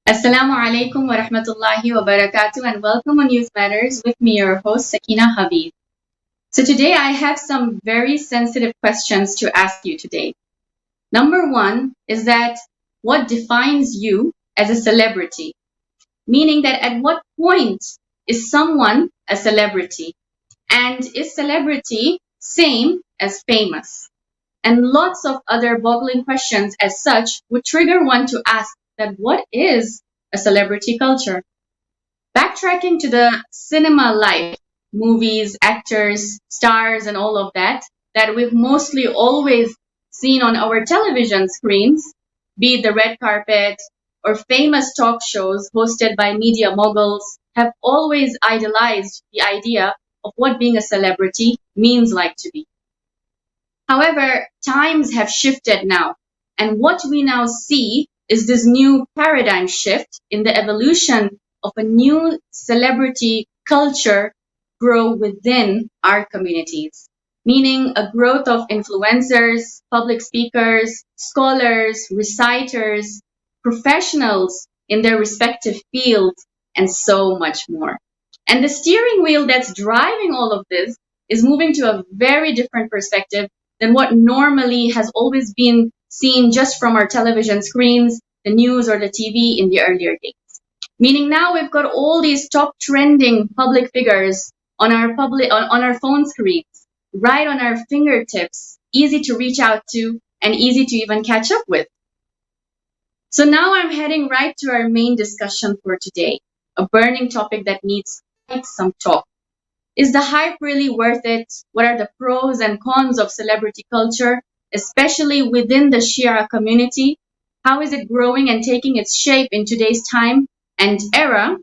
Assalamu alaikum wa rahmatullahi wa barakatuh and welcome on Youth Matters with me, your host Sakina Habib. So today I have some very sensitive questions to ask you today. Number one is that what defines you as a celebrity? Meaning that at what point is someone a celebrity? And is celebrity same as famous? And lots of other boggling questions as such would trigger one to ask that what is a celebrity culture? Backtracking to the cinema life, movies, actors, stars, and all of that we've mostly always seen on our television screens, be it the red carpet or famous talk shows hosted by media moguls, have always idolized the idea of what being a celebrity means like to be. However, times have shifted now, and what we now see is this new paradigm shift in the evolution of a new celebrity culture grow within our communities, meaning a growth of influencers, public speakers, scholars, reciters, professionals in their respective fields, and so much more. And the steering wheel that's driving all of this is moving to a very different perspective than what normally has always been seen just from our television screens, the news, or the TV in the earlier days. Meaning now we've got all these top trending public figures on our phone screens, right on our fingertips, easy to reach out to and easy to even catch up with. So now I'm heading right to our main discussion for today, a burning topic that needs quite some talk. Is the hype really worth it? What are the pros and cons of celebrity culture, especially within the Shia community? How is it growing and taking its shape in today's time and era?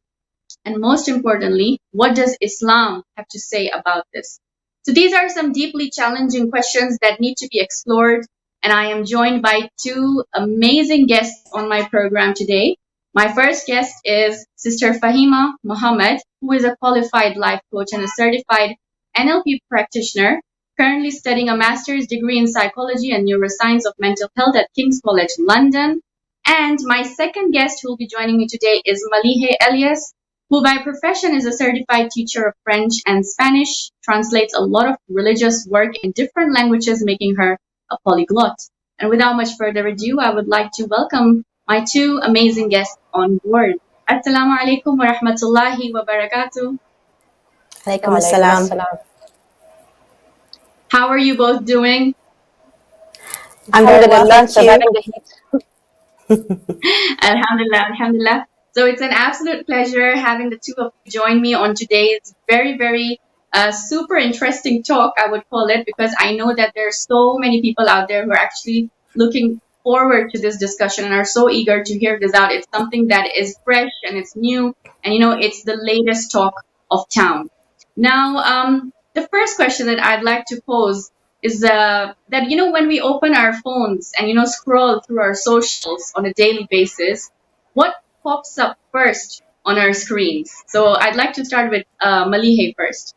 And most importantly, what does Islam have to say about this? So these are some deeply challenging questions that need to be explored. And I am joined by two amazing guests on my program today. My first guest is Sister Fahima Muhammad, who is a qualified life coach and a certified NLP practitioner, currently studying a master's degree in psychology and neuroscience of mental health at King's College London. And my second guest who will be joining me today is Malihe Elias, who by profession is a certified teacher of French and Spanish, translates a lot of religious work in different languages, making her a polyglot. And without much further ado, I would like to welcome my two amazing guests on board. Assalamu alaikum wa rahmatullahi wa barakatuh. Alaikum assalam. How are you both doing? I'm very well, thank you. Alhamdulillah, alhamdulillah. So it's an absolute pleasure having the two of you join me on today's very, very super interesting talk, I would call it, because I know that there are so many people out there who are actually looking forward to this discussion and are so eager to hear this out. It's something that is fresh and it's new, and it's the latest talk of town. Now, the first question that I'd like to pose is that when we open our phones and scroll through our socials on a daily basis, what pops up first on our screens? So I'd like to start with Malihe first.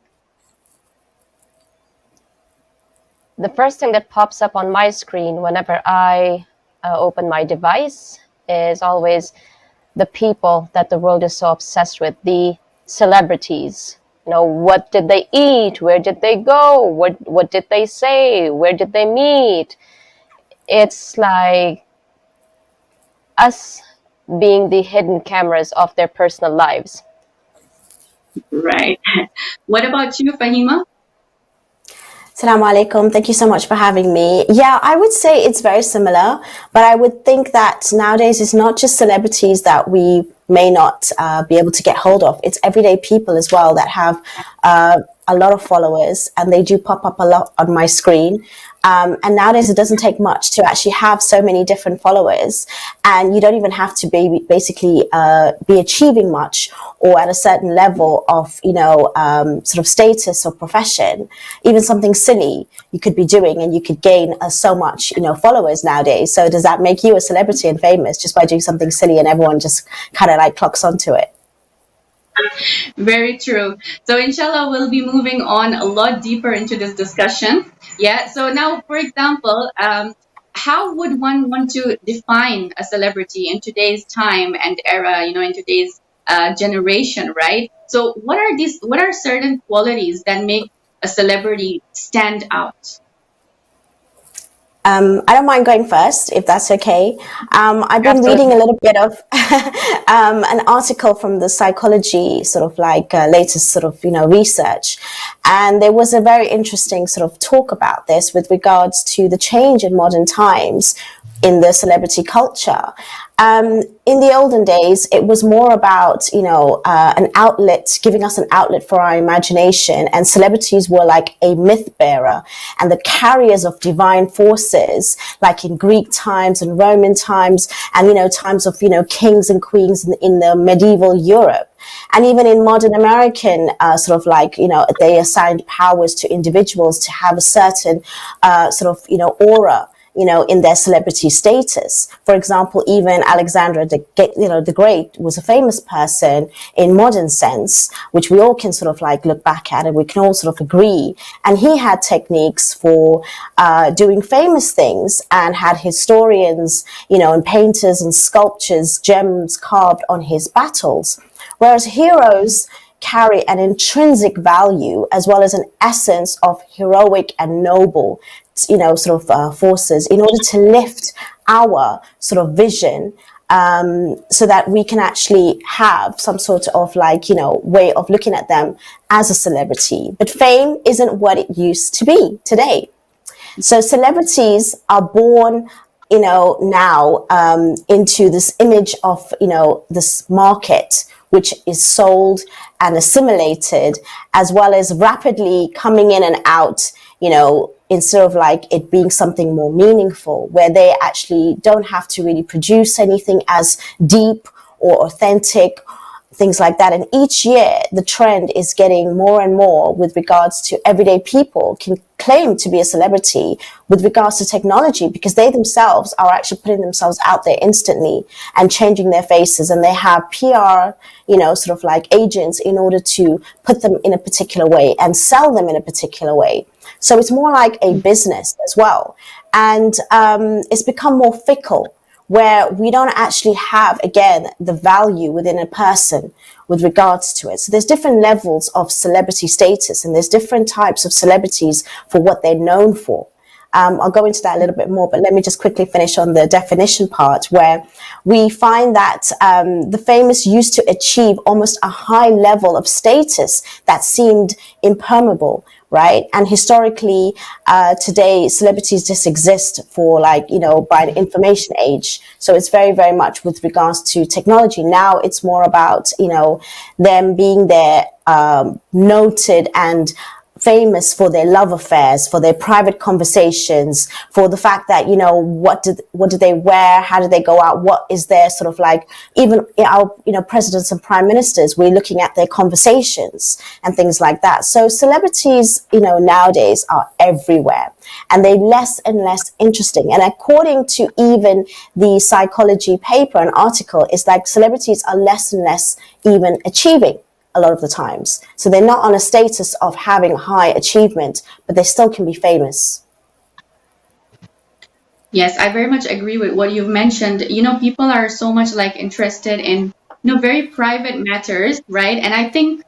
The first thing that pops up on my screen whenever I open my device is always the people that the world is so obsessed with, the celebrities. What did they eat? Where did they go? What did they say? Where did they meet? It's like us being the hidden cameras of their personal lives. Right. What about you, Fahima? Assalamu alaikum. Thank you so much for having me. Yeah, I would say it's very similar, but I would think that nowadays it's not just celebrities that we may not be able to get hold of. It's everyday people as well that have a lot of followers, and they do pop up a lot on my screen. And nowadays it doesn't take much to actually have so many different followers, and you don't even have to basically be achieving much or at a certain level of sort of status or profession. Even something silly you could be doing and you could gain so much followers nowadays. So does that make you a celebrity and famous just by doing something silly and everyone just kind of like clocks onto it? Very true. So inshallah, we'll be moving on a lot deeper into this discussion. Yeah. So now, for example, how would one want to define a celebrity in today's time and era, in today's generation, right? So what are certain qualities that make a celebrity stand out? I don't mind going first, if that's okay. I've been reading Absolutely. a little bit of an article from the psychology sort of like latest sort of, research. And there was a very interesting sort of talk about this with regards to the change in modern times in the celebrity culture. In the olden days, it was more about, an outlet, giving us an outlet for our imagination. And celebrities were like a myth bearer and the carriers of divine forces, like in Greek times and Roman times, and, times of, kings and queens in the medieval Europe. And even in modern American, sort of like, they assigned powers to individuals to have a certain sort of, aura, in their celebrity status. For example, even Alexander the Great was a famous person in modern sense, which we all can sort of like look back at and we can all sort of agree. And he had techniques for doing famous things and had historians, and painters and sculptures, gems carved on his battles. Whereas heroes carry an intrinsic value as well as an essence of heroic and noble, sort of forces in order to lift our sort of vision, so that we can actually have some sort of like, way of looking at them as a celebrity. But fame isn't what it used to be today. So celebrities are born, now into this image of, this market, which is sold and assimilated, as well as rapidly coming in and out, instead of like it being something more meaningful, where they actually don't have to really produce anything as deep or authentic, things like that. And each year, the trend is getting more and more with regards to everyday people can claim to be a celebrity with regards to technology, because they themselves are actually putting themselves out there instantly and changing their faces. And they have PR, sort of like agents in order to put them in a particular way and sell them in a particular way. So it's more like a business as well. And it's become more fickle, where we don't actually have, again, the value within a person with regards to it. So there's different levels of celebrity status, and there's different types of celebrities for what they're known for. I'll go into that a little bit more, but let me just quickly finish on the definition part, where we find that the famous used to achieve almost a high level of status that seemed impermeable, right? And historically, today, celebrities just exist for like, by an information age. So it's very, very much with regards to technology. Now it's more about, them being there, noted and famous for their love affairs, for their private conversations, for the fact that, what do they wear? How do they go out? What is their sort of like, even our, presidents and prime ministers, we're looking at their conversations and things like that. So celebrities, nowadays are everywhere, and they're less and less interesting. And according to even the psychology paper and article, it's like celebrities are less and less even achieving a lot of the times. So they're not on a status of having high achievement, but they still can be famous. Yes, I very much agree with what you've mentioned. People are so much like interested in, very private matters, right? And I think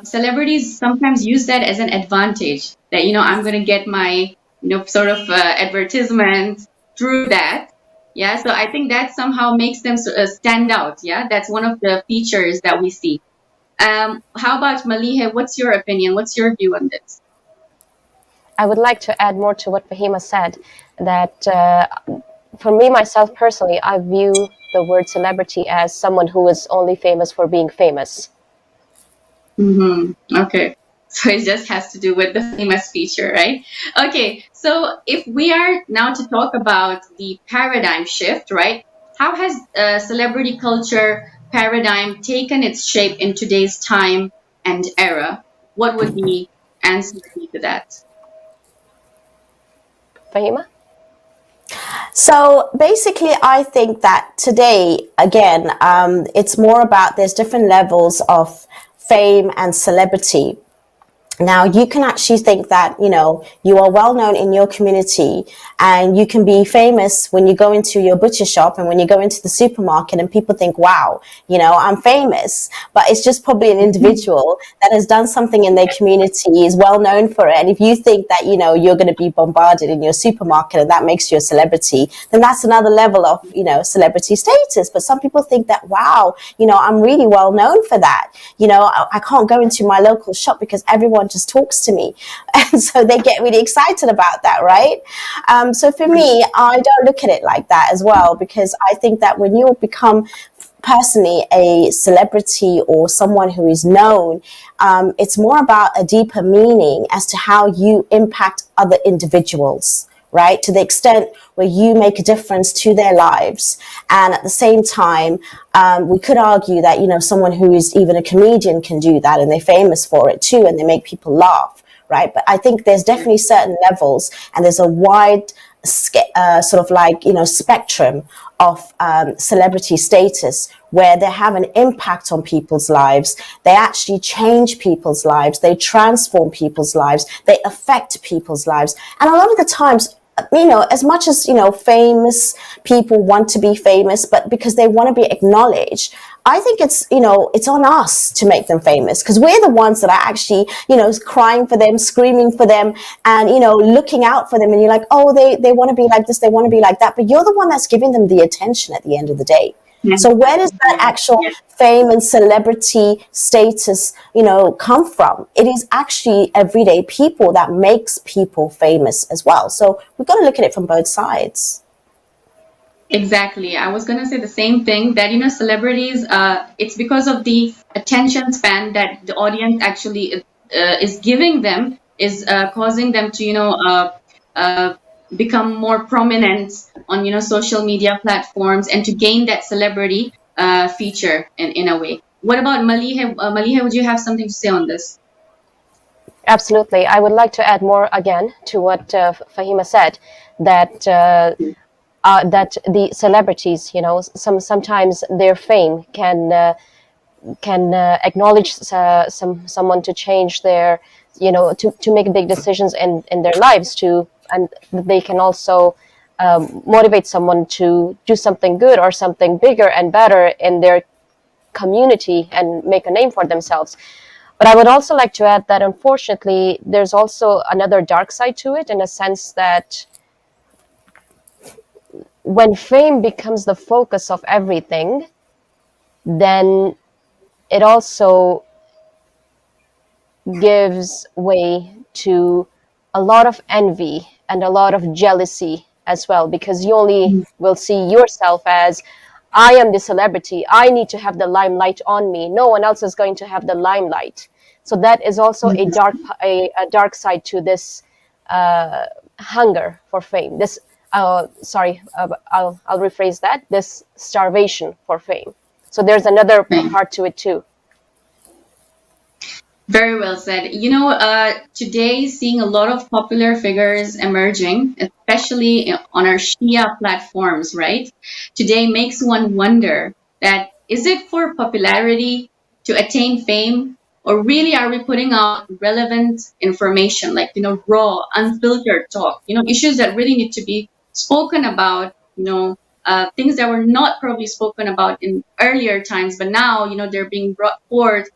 celebrities sometimes use that as an advantage that, I'm going to get my, sort of advertisement through that. Yeah. So I think that somehow makes them stand out. Yeah. That's one of the features that we see. How about Malihe? What's your opinion? What's your view on this? I would like to add more to what Fahima said, that for me, myself personally, I view the word celebrity as someone who is only famous for being famous. Okay. So it just has to do with the famous feature, right? Okay. So if we are now to talk about the paradigm shift, right? How has celebrity culture paradigm taken its shape in today's time and era? What would the answer be to that? Fahima? So basically, I think that today, again, it's more about there's different levels of fame and celebrity. Now, you can actually think that, you are well known in your community and you can be famous when you go into your butcher shop and when you go into the supermarket and people think, wow, I'm famous. But it's just probably an individual that has done something in their community, is well known for it. And if you think that, you're going to be bombarded in your supermarket and that makes you a celebrity, then that's another level of, celebrity status. But some people think that, wow, I'm really well known for that. I can't go into my local shop because everyone just talks to me. And so they get really excited about that, right? So for me, I don't look at it like that as well, because I think that when you become personally a celebrity or someone who is known, it's more about a deeper meaning as to how you impact other individuals, right? To the extent where you make a difference to their lives. And at the same time, we could argue that, someone who is even a comedian can do that and they're famous for it too, and they make people laugh, right? But I think there's definitely certain levels and there's a wide spectrum of celebrity status where they have an impact on people's lives. They actually change people's lives. They transform people's lives. They affect people's lives. And a lot of the times, as much as, famous people want to be famous, but because they want to be acknowledged, I think it's on us to make them famous, because we're the ones that are actually, crying for them, screaming for them, and, looking out for them. And you're like, oh, they want to be like this, they want to be like that. But you're the one that's giving them the attention at the end of the day. So where does that actual fame and celebrity status, come from? It is actually everyday people that makes people famous as well. So we've got to look at it from both sides. Exactly. I was going to say the same thing, that, celebrities, it's because of the attention span that the audience actually is giving them, is causing them to, become more prominent on, social media platforms and to gain that celebrity feature in a way. What about Maliha? Maliha, would you have something to say on this? Absolutely. I would like to add more again to what Fahima said, that that the celebrities, sometimes their fame can acknowledge someone to change their, to make big decisions in their lives, and they can also motivate someone to do something good or something bigger and better in their community and make a name for themselves. But I would also like to add that, unfortunately, there's also another dark side to it, in a sense that when fame becomes the focus of everything, then it also gives way to a lot of envy and a lot of jealousy as well, because you only will see yourself as, I am the celebrity, I need to have the limelight on me, no one else is going to have the limelight. So that is also a dark side to this hunger for fame, this I'll rephrase that, this starvation for fame. So there's another part to it too. Very well said. Today, seeing a lot of popular figures emerging, especially on our Shia platforms, right? Today makes one wonder that, is it for popularity to attain fame, or really are we putting out relevant information, like, raw, unfiltered talk, issues that really need to be spoken about, things that were not probably spoken about in earlier times, but now, they're being brought forth,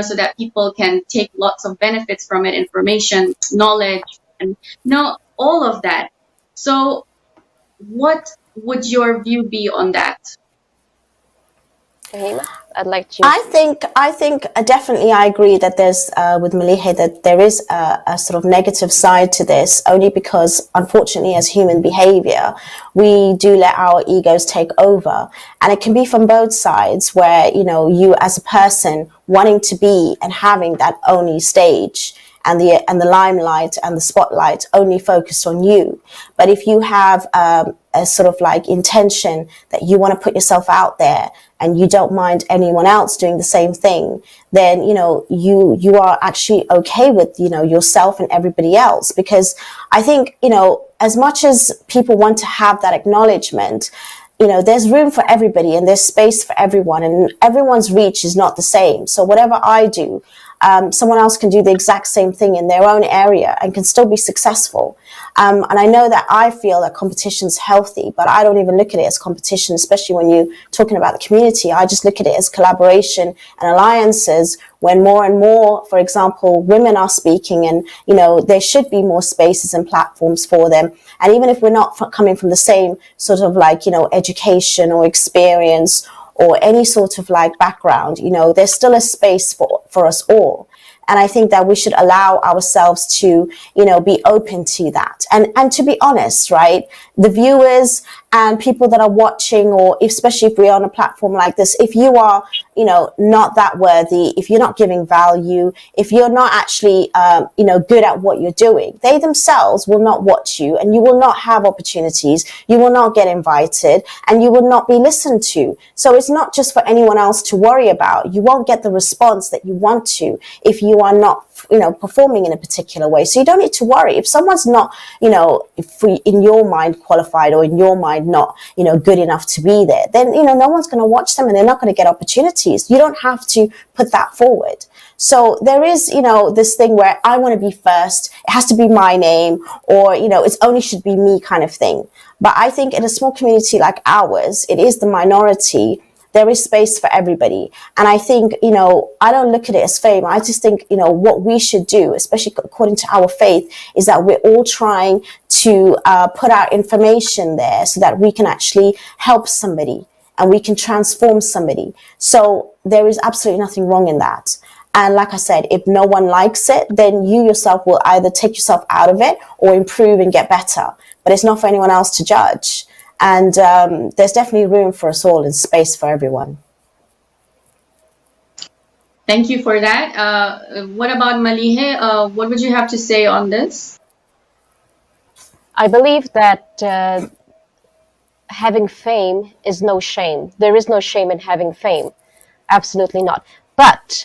so that people can take lots of benefits from it, information, knowledge, and all of that. So what would your view be on that? Fahima, I'd like to. I think definitely I agree that there's with Maliha that there is a sort of negative side to this, only because unfortunately as human behavior we do let our egos take over, and it can be from both sides, where you as a person wanting to be and having that only stage and the limelight and the spotlight only focused on you. But if you have a sort of like intention that you want to put yourself out there and you don't mind anyone else doing the same thing, then you are actually okay with yourself and everybody else. Because I think as much as people want to have that acknowledgement, there's room for everybody and there's space for everyone, and everyone's reach is not the same. So whatever I do, someone else can do the exact same thing in their own area and can still be successful. And I know that I feel that competition is healthy, but I don't even look at it as competition, especially when you're talking about the community. I just look at it as collaboration and alliances, when more and more, for example, women are speaking, and, you know, there should be more spaces and platforms for them. And even if we're not coming from the same sort of like, you know, education or experience or any sort of like background, you know, there's still a space for us all. And I think that we should allow ourselves to, you know, be open to that. And to be honest, right, the viewers and people that are watching, or especially if we're on a platform like this, if you are, you know, not that worthy, if you're not giving value, if you're not actually, you know, good at what you're doing, they themselves will not watch you, and you will not have opportunities. You will not get invited, and you will not be listened to. So it's not just for anyone else to worry about. You won't get the response that you want to if you are not, you know, performing in a particular way. So you don't need to worry. If someone's not, you know, in your mind qualified, or in your mind not, you know, good enough to be there, then, you know, no one's going to watch them, and they're not going to get opportunities. You don't have to put that forward. So there is, you know, this thing where I want to be first. It has to be my name, or, you know, it's only should be me kind of thing. But I think in a small community like ours, it is the minority. There is space for everybody. And I think, you know, I don't look at it as fame. I just think, you know, what we should do, especially according to our faith, is that we're all trying to put our information there so that we can actually help somebody and we can transform somebody. So there is absolutely nothing wrong in that. And like I said, if no one likes it, then you yourself will either take yourself out of it or improve and get better. But it's not for anyone else to judge. And there's definitely room for us all and space for everyone. Thank you for that. What about Malihe? What would you have to say on this? I believe that having fame is no shame. There is no shame in having fame. Absolutely not. But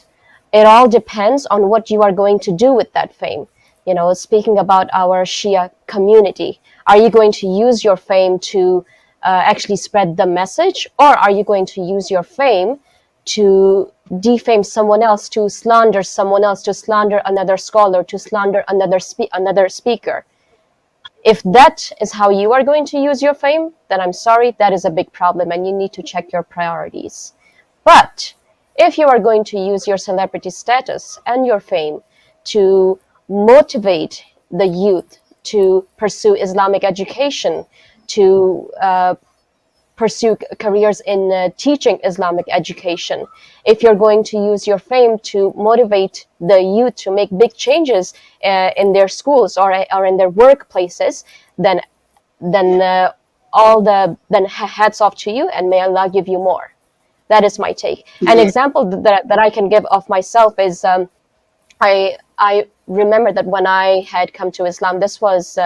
it all depends on what you are going to do with that fame. You know, speaking about our Shia community, are you going to use your fame to actually spread the message, or are you going to use your fame to defame someone else, to slander someone else, to slander another scholar, to slander another speaker? If that is how you are going to use your fame, then I'm sorry, that is a big problem, and you need to check your priorities. But if you are going to use your celebrity status and your fame to motivate the youth to pursue Islamic education, to pursue careers in teaching Islamic education, if you're going to use your fame to motivate the youth to make big changes in their schools or in their workplaces, then hats off to you, and may Allah give you more. That is my take. An example that I can give of myself is I remember that when I had come to Islam, this was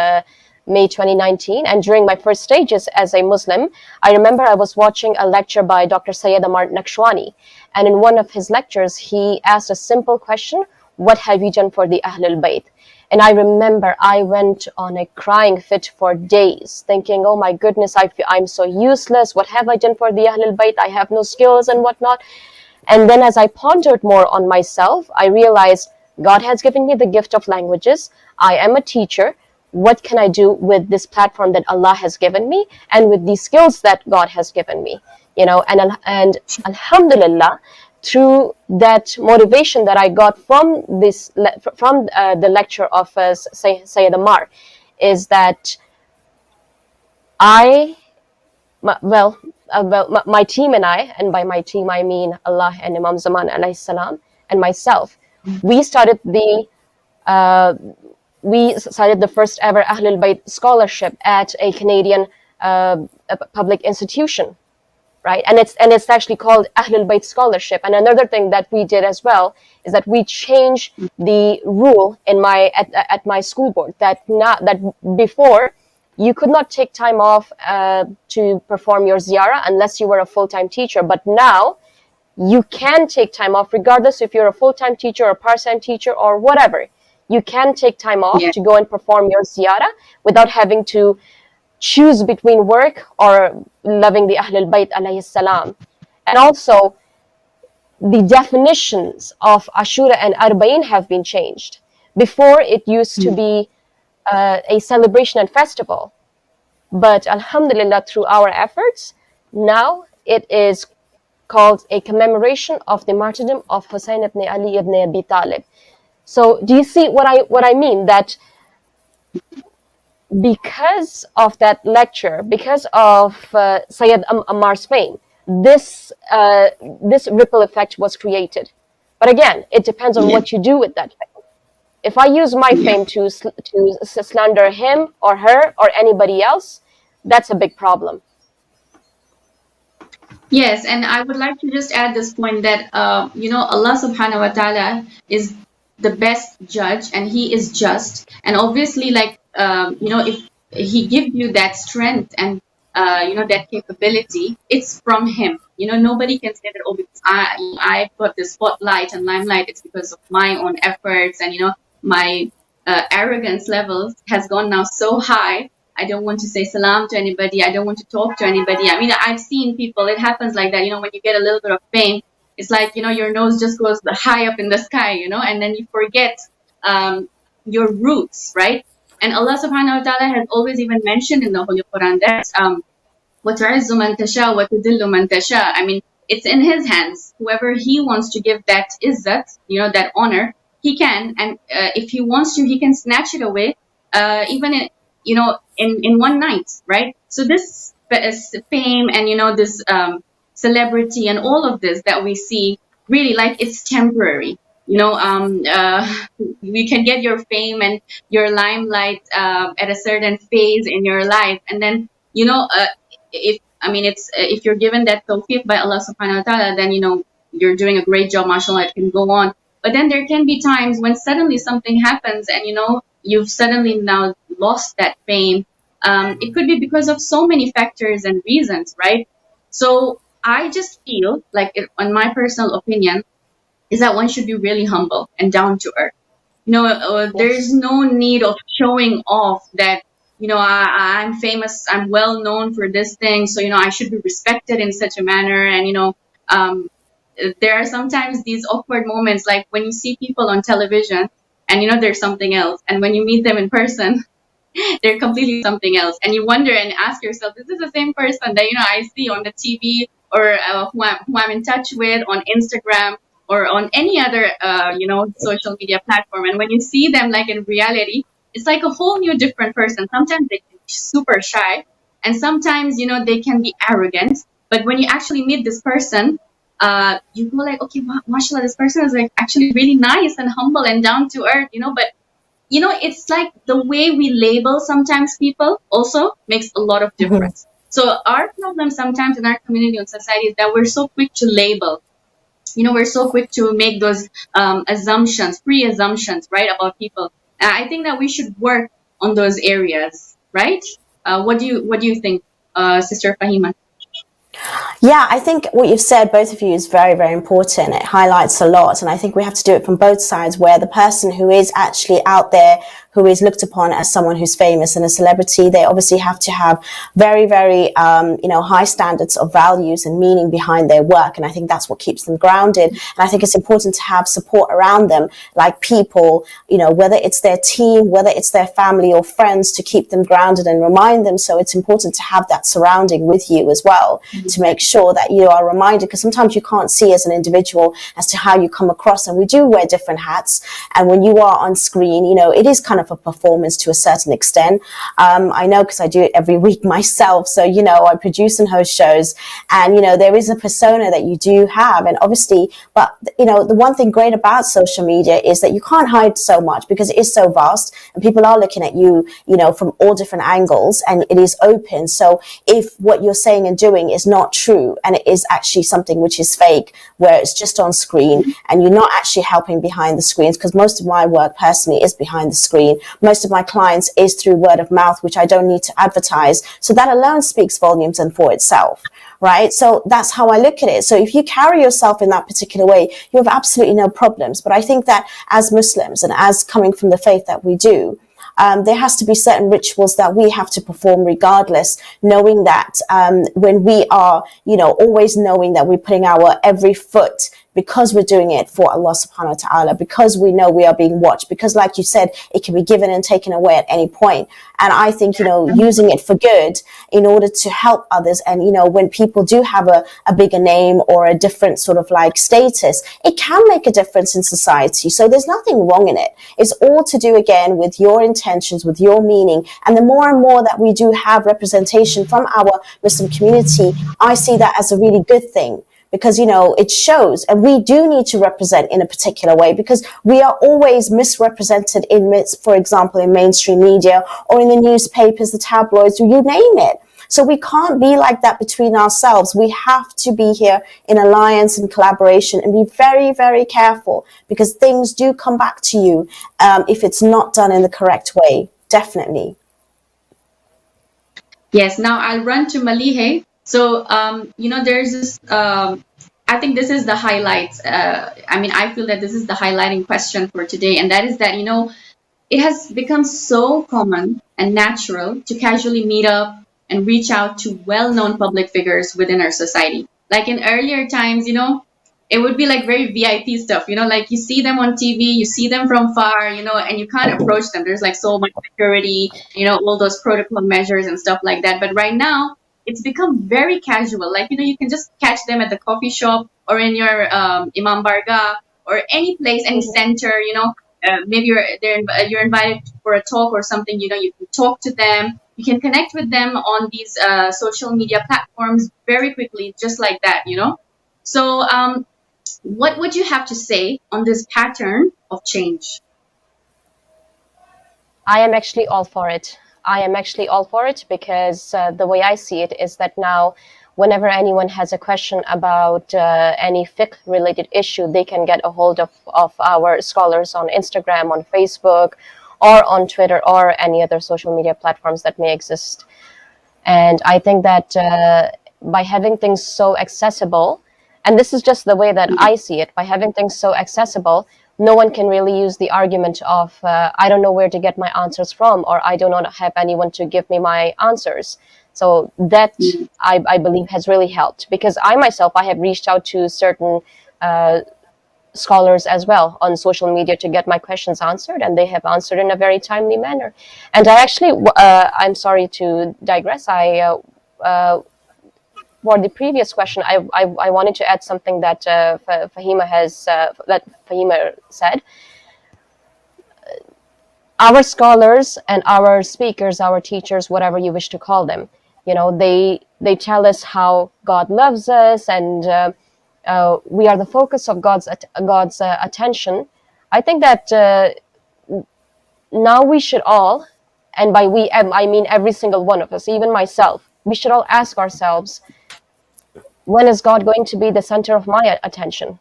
May 2019, and during my first stages as a Muslim, I remember I was watching a lecture by Dr. Sayyid Amar Naqshwani, and in one of his lectures, he asked a simple question: what have you done for the Ahlul Bayt? And I remember I went on a crying fit for days, thinking, oh my goodness, I'm so useless. What have I done for the Ahlul Bayt? I have no skills and whatnot. And then as I pondered more on myself, I realized God has given me the gift of languages. I am a teacher. What can I do with this platform that Allah has given me, and with these skills that God has given me? You know, and alhamdulillah, through that motivation that I got from the lecture of Sayyid Ammar, is that my team and I, and by my team I mean Allah and Imam Zaman alayhi salam and myself, we started the first ever Ahlul Bayt scholarship at a Canadian public institution. Right, and it's actually called Ahlul Bayt Scholarship. And another thing that we did as well is that we changed the rule in at my school board that before you could not take time off to perform your ziyarah unless you were a full-time teacher. But now you can take time off regardless if you're a full-time teacher or a part-time teacher or whatever. You can take time off to go and perform your ziyarah without having to choose between work or loving the Ahlul Bayt alayhi salam. And also, the definitions of Ashura and Arba'in have been changed. Before, it used to be a celebration and festival. But alhamdulillah, through our efforts, now it is called a commemoration of the martyrdom of Hussein ibn Ali ibn Abi Talib. So do you see what I mean? That because of that lecture, because of Sayyid Ammar's fame, this ripple effect was created. But again, it depends on what you do with that fame. If I use my fame to slander him or her or anybody else, that's a big problem. Yes, and I would like to just add this point that Allah subhanahu wa ta'ala is the best judge and he is just. And obviously, like if he gives you that strength and that capability, it's from him. Nobody can say that, oh, because I've got this spotlight and limelight, it's because of my own efforts, and my arrogance levels has gone now so high. I don't want to say salam to anybody. I don't want to talk to anybody. I mean, I've seen people, it happens like that. When you get a little bit of fame, it's like, your nose just goes high up in the sky, and then you forget your roots, right? And Allah subhanahu wa ta'ala has always even mentioned in the Holy Quran that وَتُعِزُّ مَن تَشَاءُ وَتُذِلُّ مَن تَشَاءُ. I mean, it's in his hands. Whoever he wants to give that izzat, that honor, he can. And if he wants to, he can snatch it away, even in one night, right? So this fame and this celebrity and all of this that we see, really, like, it's temporary. You can get your fame and your limelight at a certain phase in your life, and then if you're given that tawfiq by Allah subhanahu wa ta'ala, then you're doing a great job, mashallah, it can go on. But then there can be times when suddenly something happens and you've suddenly now lost that fame. It could be because of so many factors and reasons, right? So I just feel like, in my personal opinion, is that one should be really humble and down to earth. There's no need of showing off that, I'm famous, I'm well known for this thing, so, I should be respected in such a manner. And, there are sometimes these awkward moments, like when you see people on television and, there's something else. And when you meet them in person, they're completely something else. And you wonder and ask yourself, is this the same person that, I see on the TV or who I'm in touch with on Instagram or on any other, social media platform? And when you see them, like, in reality, it's like a whole new different person. Sometimes they can be super shy, and sometimes, they can be arrogant. But when you actually meet this person, you go like, okay, mashallah, this person is like actually really nice and humble and down to earth, but it's like the way we label sometimes people also makes a lot of difference. So our problem sometimes in our community and society is that we're so quick to label. We're so quick to make those assumptions, pre-assumptions, right, about people. I think that we should work on those areas, right? What do you think, Sister Fahima? Yeah, I think what you've said, both of you, is very, very important. It highlights a lot. And I think we have to do it from both sides, where the person who is actually out there, who is looked upon as someone who's famous and a celebrity, they obviously have to have very, very, high standards of values and meaning behind their work. And I think that's what keeps them grounded. And I think it's important to have support around them, like people, whether it's their team, whether it's their family or friends, to keep them grounded and remind them. So it's important to have that surrounding with you as well, to make sure that you are reminded, because sometimes you can't see as an individual as to how you come across. And we do wear different hats. And when you are on screen, it is kind of a performance to a certain extent. I know, because I do it every week myself. So, I produce and host shows, and, there is a persona that you do have. And obviously, but, the one thing great about social media is that you can't hide so much, because it is so vast and people are looking at you, from all different angles, and it is open. So if what you're saying and doing is not true, and it is actually something which is fake, where it's just on screen and you're not actually helping behind the screens, because most of my work personally is behind the screen. Most of my clients is through word of mouth, which I don't need to advertise. So that alone speaks volumes and for itself, right? So that's how I look at it. So if you carry yourself in that particular way, you have absolutely no problems. But I think that as Muslims and as coming from the faith that we do, there has to be certain rituals that we have to perform regardless, knowing that when we are, always knowing that we're putting our every foot because we're doing it for Allah subhanahu wa ta'ala, because we know we are being watched, because like you said, it can be given and taken away at any point. And I think, using it for good in order to help others. And, when people do have a bigger name or a different sort of like status, it can make a difference in society. So there's nothing wrong in it. It's all to do again with your intentions, with your meaning. And the more and more that we do have representation from our Muslim community, I see that as a really good thing. Because, it shows, and we do need to represent in a particular way, because we are always misrepresented for example, in mainstream media or in the newspapers, the tabloids, you name it. So we can't be like that between ourselves. We have to be here in alliance and collaboration and be very, very careful, because things do come back to you if it's not done in the correct way. Definitely. Yes, now I'll run to Malihe. So, there's this, I think this is the highlights. I feel that this is the highlighting question for today. And that is that, it has become so common and natural to casually meet up and reach out to well-known public figures within our society. Like in earlier times, it would be like very VIP stuff, like you see them on TV, you see them from far, and you can't approach them. There's like so much security, all those protocol measures and stuff like that. But right now, it's become very casual. Like, you can just catch them at the coffee shop or in your Imam Barga or any place, any center, maybe you're invited for a talk or something, you can talk to them. You can connect with them on these social media platforms very quickly, just like that, So what would you have to say on this pattern of change? I am actually all for it. Because the way I see it is that now, whenever anyone has a question about any fiqh related issue, they can get a hold of our scholars on Instagram, on Facebook, or on Twitter, or any other social media platforms that may exist. And I think that by having things so accessible, and this is just the way that I see it, by having things so accessible, no one can really use the argument of, I don't know where to get my answers from, or I do not have anyone to give me my answers. So that, I believe, has really helped. Because I myself, I have reached out to certain scholars as well on social media to get my questions answered, and they have answered in a very timely manner. And I actually, I'm sorry to digress, for the previous question, I wanted to add something that Fahima said. Our scholars and our speakers, our teachers, whatever you wish to call them, they tell us how God loves us, and we are the focus of God's attention. I think that now we should all, and by we I mean every single one of us, even myself, we should all ask ourselves, when is God going to be the center of my attention?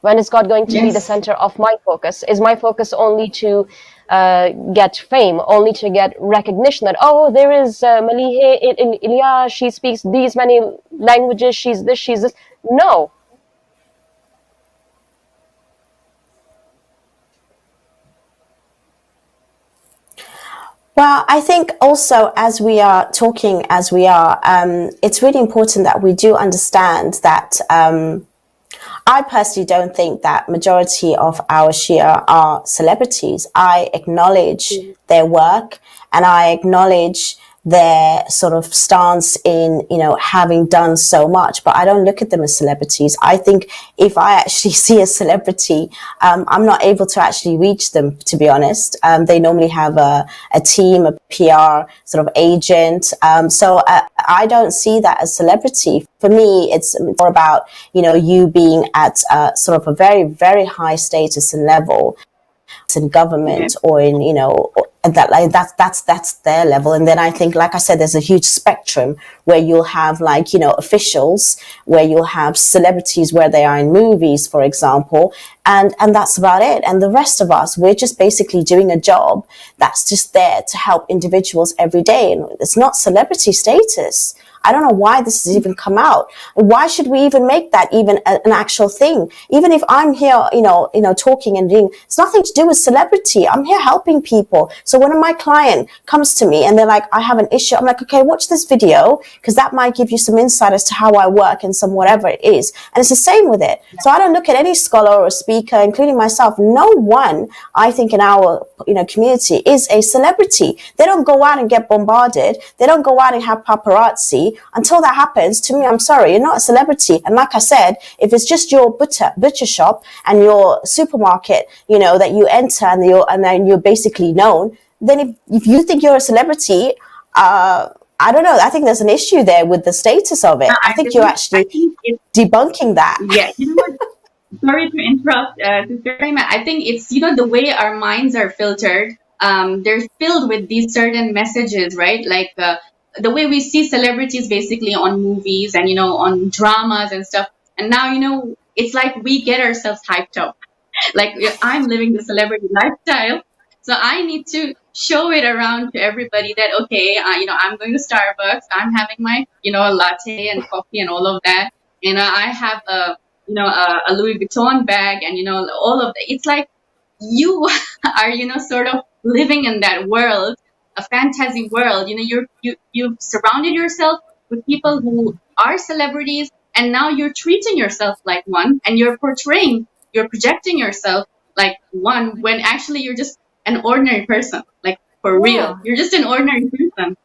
When is God going to be the center of my focus? Is my focus only to get fame, only to get recognition that, there is Malihe in Ilya, she speaks these many languages, she's this, she's this? No. Well, I think also as we are talking, it's really important that we do understand that I personally don't think that majority of our Shia are celebrities. I acknowledge their work, and I acknowledge their sort of stance in, having done so much, but I don't look at them as celebrities. I think if I actually see a celebrity, I'm not able to actually reach them, to be honest. They normally have a team, a PR sort of agent. So I don't see that as celebrity. For me, it's more about, you being at sort of a very, very high status and level in government or in, that's their level. And then I think, like I said, there's a huge spectrum where you'll have officials, where you'll have celebrities where they are in movies, for example, and that's about it. And the rest of us, we're just basically doing a job that's just there to help individuals every day. And it's not celebrity status. I don't know why this has even come out. Why should we even make that even an actual thing? Even if I'm here, talking and doing, it's nothing to do with celebrity. I'm here helping people. So when my client comes to me and they're like, I have an issue, I'm like, okay, watch this video, because that might give you some insight as to how I work and some whatever it is. And it's the same with it. So I don't look at any scholar or speaker, including myself. No one, I think, in our community is a celebrity. They don't go out and get bombarded. They don't go out and have paparazzi. Until that happens, to me, I'm sorry, you're not a celebrity. And like I said, if it's just your butcher shop and your supermarket, that you enter and then you're basically known, then if you think you're a celebrity, I don't know. I think there's an issue there with the status of it. I think you're actually debunking that. Yeah, you know what? Sorry to interrupt, Sister Raima. I think it's, the way our minds are filtered. They're filled with these certain messages, right? Like the way we see celebrities basically on movies and, on dramas and stuff. And now, it's like we get ourselves hyped up. Like I'm living the celebrity lifestyle. So I need to show it around to everybody that, okay, I'm going to Starbucks. I'm having my, latte and coffee and all of that. I have a Louis Vuitton bag and, all of that. It's like you are, sort of living in that world, a fantasy world. You've surrounded yourself with people who are celebrities, and now you're treating yourself like one, and you're projecting yourself like one, when actually you're just an ordinary person, like for real. You're just an ordinary person.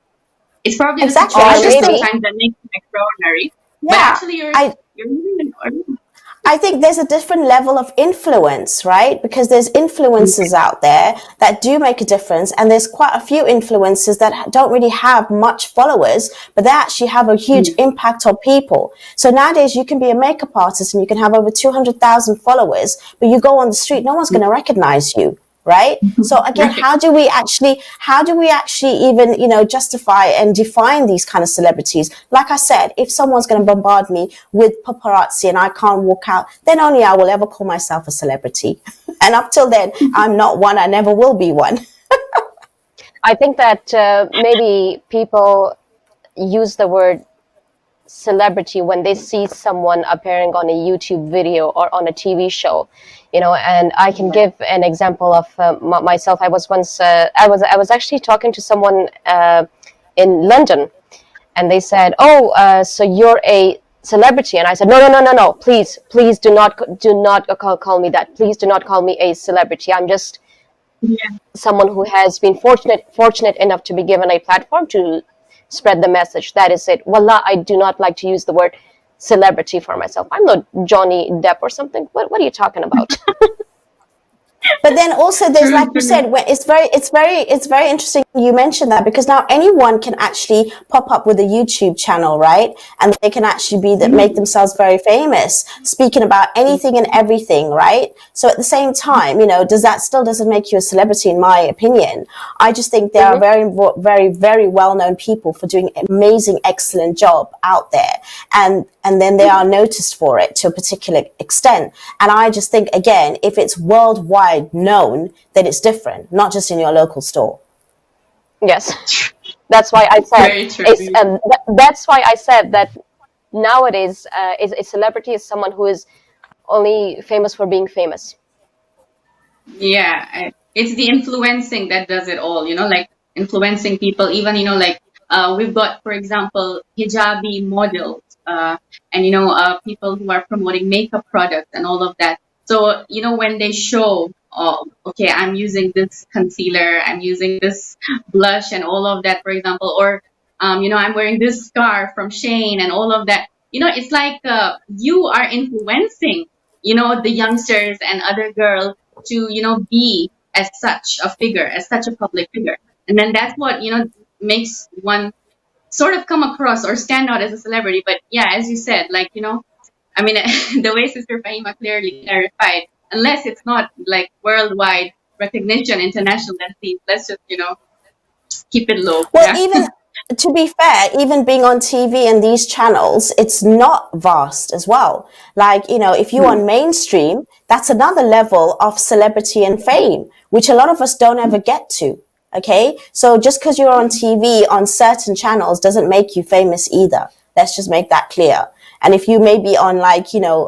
It's probably the situation sometimes that makes you extraordinary. But actually you're living an ordinary. I think there's a different level of influence, right? Because there's influencers out there that do make a difference, and there's quite a few influencers that don't really have much followers, but they actually have a huge impact on people. So nowadays you can be a makeup artist and you can have over 200,000 followers, but you go on the street, no one's going to recognize you. Right. So again, how do we actually even, justify and define these kind of celebrities? Like I said, if someone's going to bombard me with paparazzi and I can't walk out, then only I will ever call myself a celebrity. And up till then, I'm not one. I never will be one. I think that maybe people use the word celebrity when they see someone appearing on a YouTube video or on a TV show, and I can give an example of myself. I was once, I was actually talking to someone in London, and they said, "Oh, so you're a celebrity?" And I said, "No, please do not call me that. Please do not call me a celebrity. I'm just someone who has been fortunate enough to be given a platform to spread the message. That is it. Wallah, I do not like to use the word celebrity for myself. I'm not Johnny Depp or something. What are you talking about?" But then also there's, like you said, it's very interesting you mentioned that, because now anyone can actually pop up with a YouTube channel, right? And they can actually make themselves very famous, speaking about anything and everything, right? So at the same time, doesn't make you a celebrity, in my opinion. I just think there are very, very, very well-known people for doing amazing, excellent job out there. And then they are noticed for it to a particular extent. And I just think, again, if it's worldwide known, then it's different, not just in your local store. Yes, that's why I said that's why I said that nowadays a celebrity is someone who is only famous for being famous. Yeah, it's the influencing that does it all, like influencing people, even, we've got, for example, hijabi models, and, people who are promoting makeup products and all of that. So, when they show, okay, I'm using this concealer, I'm using this blush and all of that, for example, or, I'm wearing this scarf from Shane and all of that, it's like you are influencing, the youngsters and other girls to, be as such a figure, as such a public figure. And then that's what, makes one sort of come across or stand out as a celebrity. But yeah, as you said, like, I mean, the way Sister Fahima clearly clarified, unless it's not like worldwide recognition, international, let's just, keep it low. Well, even to be fair, even being on TV and these channels, it's not vast as well. Like, if you're on mainstream, that's another level of celebrity and fame, which a lot of us don't ever get to. Okay, so just because you're on TV on certain channels doesn't make you famous either. Let's just make that clear. And if you may be on, like,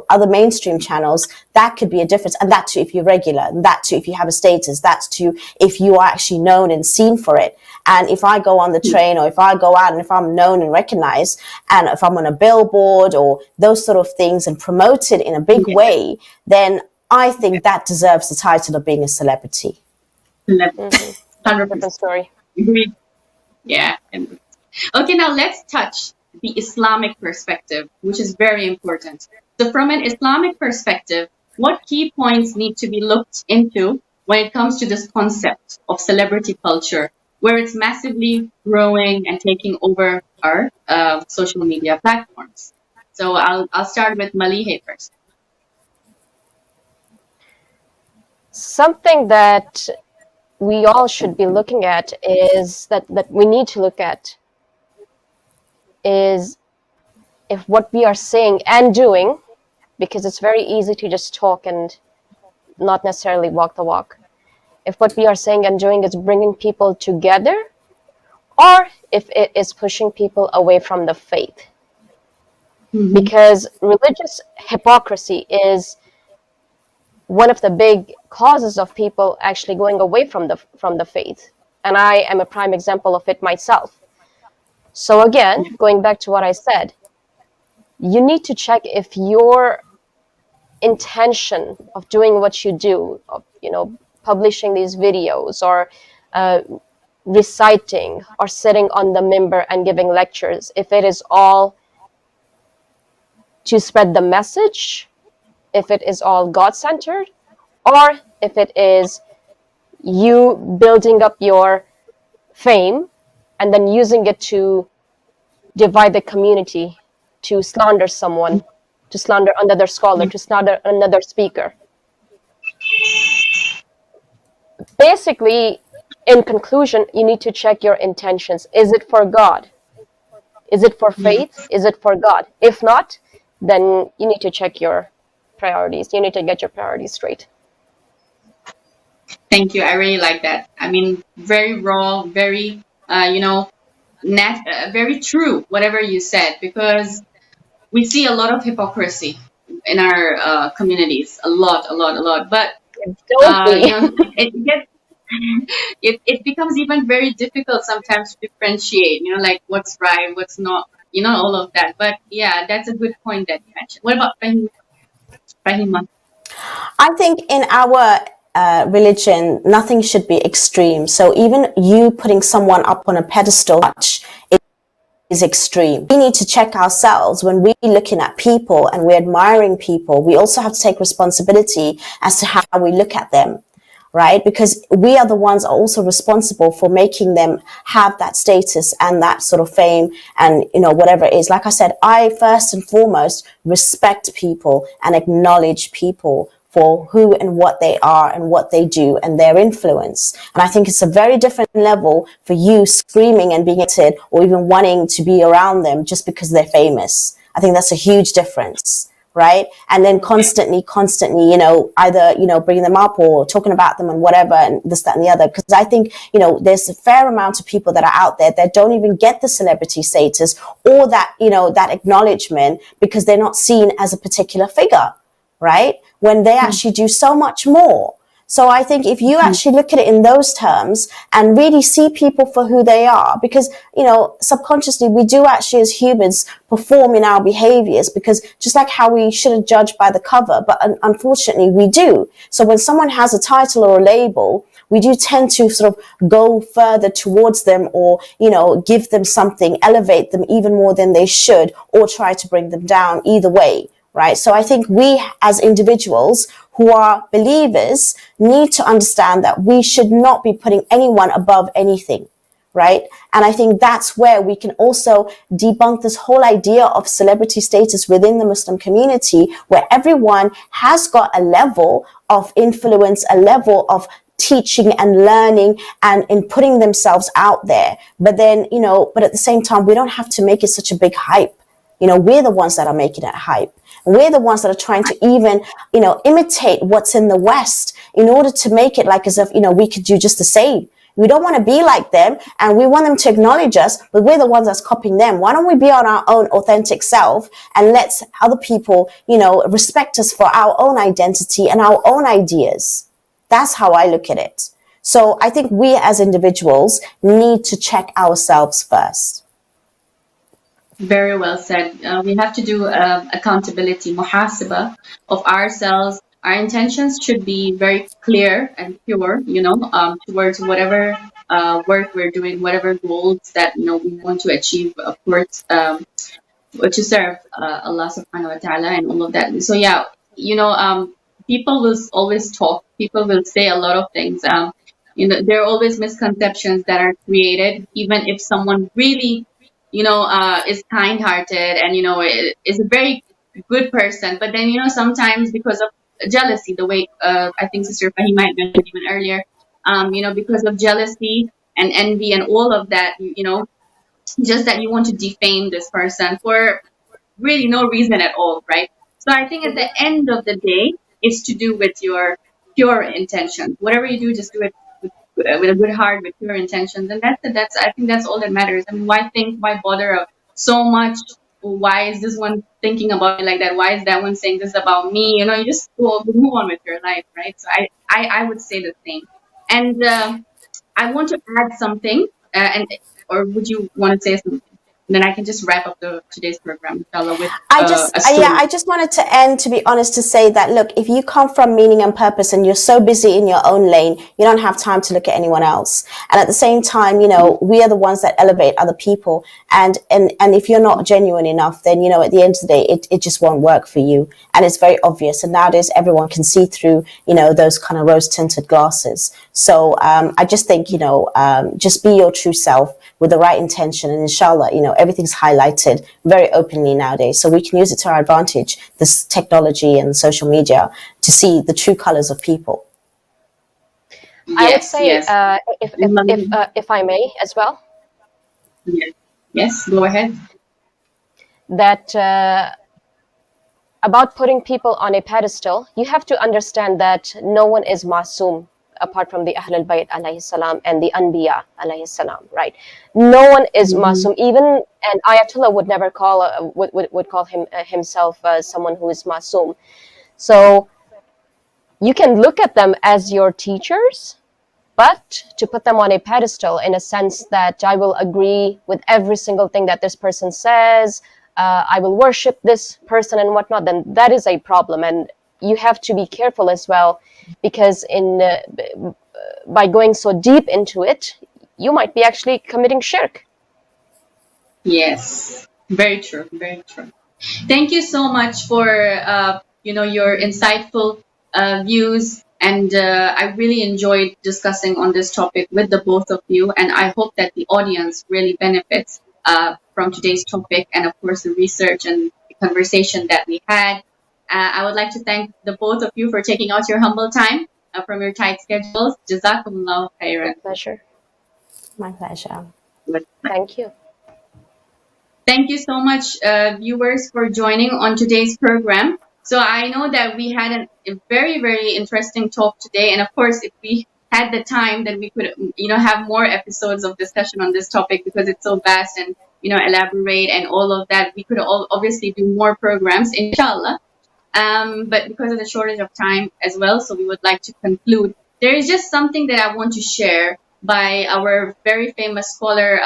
other mainstream channels, that could be a difference. And that too, if you're regular, and that too, if you have a status, that's too, if you are actually known and seen for it. And if I go on the train, or if I go out and if I'm known and recognized, and if I'm on a billboard or those sort of things and promoted in a big way, then I think that deserves the title of being a celebrity. 100% story. Yeah. Okay, now let's touch the Islamic perspective, which is very important. So from an Islamic perspective, what key points need to be looked into when it comes to this concept of celebrity culture, where it's massively growing and taking over our social media platforms? So I'll start with Malihe first. Something that we all should be looking at is that we need to look at is if what we are saying and doing, because it's very easy to just talk and not necessarily walk the walk, if what we are saying and doing is bringing people together, or if it is pushing people away from the faith. Because religious hypocrisy is one of the big causes of people actually going away from the faith, and I am a prime example of it myself. So again, going back to what I said, you need to check if your intention of doing what you do, of publishing these videos, or reciting, or sitting on the minbar and giving lectures, if it is all to spread the message, if it is all God-centered, or if it is you building up your fame and then using it to divide the community, to slander someone, to slander another scholar, to slander another speaker. Basically, in conclusion, you need to check your intentions. Is it for God? Is it for faith? Is it for God? If not, then you need to check your priorities. You need to get your priorities straight. Thank you. I really like that. I mean, very raw, very, very true, whatever you said, because we see a lot of hypocrisy in our communities. A lot. But, it gets, it becomes even very difficult sometimes to differentiate, like what's right, what's not, all of that. But yeah, that's a good point that you mentioned. What about Fahima? I think in our religion, nothing should be extreme. So even you putting someone up on a pedestal is extreme. We need to check ourselves when we're looking at people and we're admiring people. We also have to take responsibility as to how we look at them, right? Because we are the ones also responsible for making them have that status and that sort of fame and, whatever it is. Like I said, I first and foremost respect people and acknowledge people for who and what they are and what they do and their influence. And I think it's a very different level for you screaming and being hated or even wanting to be around them just because they're famous. I think that's a huge difference. Right. And then constantly, either, bringing them up or talking about them and whatever, and this, that, and the other. Because I think, there's a fair amount of people that are out there that don't even get the celebrity status or that, that acknowledgement because they're not seen as a particular figure. Right. When they actually do so much more. So I think if you actually look at it in those terms and really see people for who they are, because, subconsciously we do actually as humans perform in our behaviors, because just like how we shouldn't judge by the cover, but unfortunately we do. So when someone has a title or a label, we do tend to sort of go further towards them or, give them something, elevate them even more than they should, or try to bring them down either way. Right. So I think we as individuals who are believers need to understand that we should not be putting anyone above anything. Right. And I think that's where we can also debunk this whole idea of celebrity status within the Muslim community, where everyone has got a level of influence, a level of teaching and learning and in putting themselves out there. But then, but at the same time, we don't have to make it such a big hype. We're the ones that are making it hype. We're the ones that are trying to even, imitate what's in the West in order to make it like as if, we could do just the same. We don't want to be like them, and we want them to acknowledge us, but we're the ones that's copying them. Why don't we be on our own authentic self and let other people, respect us for our own identity and our own ideas? That's how I look at it. So I think we as individuals need to check ourselves first. Very well said. We have to do accountability, muhasaba of ourselves. Our intentions should be very clear and pure, towards whatever work we're doing, whatever goals that we want to achieve. Of course, to serve Allah Subhanahu wa Taala and all of that. So yeah, people will always talk. People will say a lot of things. There are always misconceptions that are created, even if someone really is kind-hearted and is a very good person, but then sometimes because of jealousy, the way I think Sister Fahima had mentioned even earlier, because of jealousy and envy and all of that, just that you want to defame this person for really no reason at all, right? So I think at the end of the day, it's to do with your pure intentions. Whatever you do, just do it with a good heart, with pure intentions, and that's it. I think that's all that matters. I mean, why bother so much? Why is this one thinking about it like that? Why is that one saying this about me? You just move on with your life, right? So I would say the same. And I want to add something, or would you want to say something? And then I can just wrap up today's program, inshallah, with a story. I just wanted to end, to be honest, to say that, look, if you come from meaning and purpose and you're so busy in your own lane, you don't have time to look at anyone else. And at the same time, we are the ones that elevate other people. And if you're not genuine enough, then, at the end of the day, it just won't work for you. And it's very obvious. And nowadays, everyone can see through, those kind of rose tinted glasses. So I just think, just be your true self with the right intention. And inshallah, everything's highlighted very openly nowadays. So we can use it to our advantage, this technology and social media, to see the true colors of people. I would say, if I may as well. Yes, go ahead. That about putting people on a pedestal, you have to understand that no one is masoom apart from the Ahl al-Bayt alayhi salam and the Anbiya alayhi salam, right? No one is masoom. Even an Ayatollah would never call would call himself someone who is masoom. So you can look at them as your teachers, but to put them on a pedestal in a sense that I will agree with every single thing that this person says, I will worship this person and whatnot, then that is a problem. And you have to be careful as well, because by going so deep into it, you might be actually committing shirk. Yes, very true, very true. Thank you so much for your insightful views, and I really enjoyed discussing on this topic with the both of you, and I hope that the audience really benefits from today's topic, and of course the research and the conversation that we had. I would like to thank the both of you for taking out your humble time from your tight schedules. Jazakumullah khairan. Pleasure. My pleasure. Thank you. Thank you so much, viewers, for joining on today's program. So I know that we had a very, very interesting talk today. And of course, if we had the time, then we could, have more episodes of discussion on this topic, because it's so vast and, elaborate and all of that. We could obviously do more programs, inshallah. But because of the shortage of time as well, so we would like to conclude. There is just something that I want to share by our very famous scholar,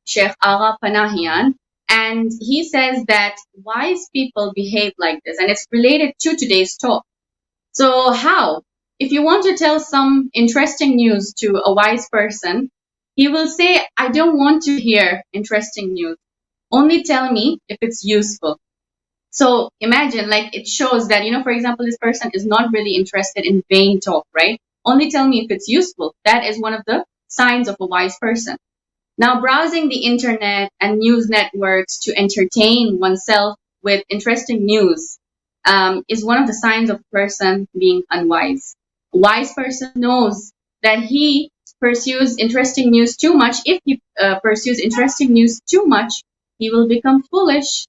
Sheikh Agha Panahian. And he says that wise people behave like this, and it's related to today's talk. So how? If you want to tell some interesting news to a wise person, he will say, I don't want to hear interesting news. Only tell me if it's useful. So imagine, it shows that, for example, this person is not really interested in vain talk, right? Only tell me if it's useful. That is one of the signs of a wise person. Now, browsing the internet and news networks to entertain oneself with interesting news is one of the signs of a person being unwise. A wise person knows that he pursues interesting news too much. If he pursues interesting news too much, he will become foolish.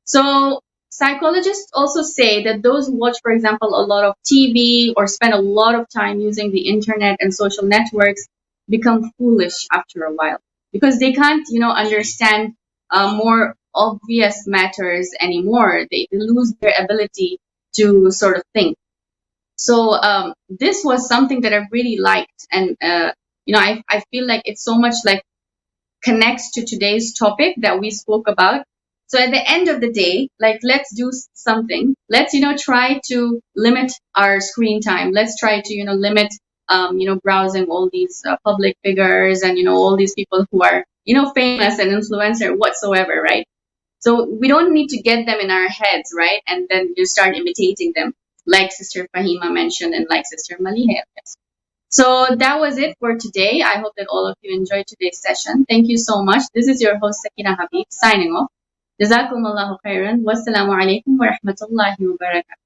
So psychologists also say that those who watch, for example, a lot of TV or spend a lot of time using the internet and social networks, become foolish after a while, because they can't, understand more obvious matters anymore. They lose their ability to sort of think. So this was something that I really liked, and I feel like it's so much like connects to today's topic that we spoke about. So at the end of the day, like, let's do something. Let's, try to limit our screen time. Let's try to, limit, browsing all these public figures and, all these people who are, famous and influencer whatsoever, right? So we don't need to get them in our heads, right? And then you start imitating them, like Sister Fahima mentioned and like Sister Maliha. So that was it for today. I hope that all of you enjoyed today's session. Thank you so much. This is your host, Sakina Habib, signing off. Jazakumullahu khairan. Wassalamu alaikum wa rahmatullahi wa barakatuh.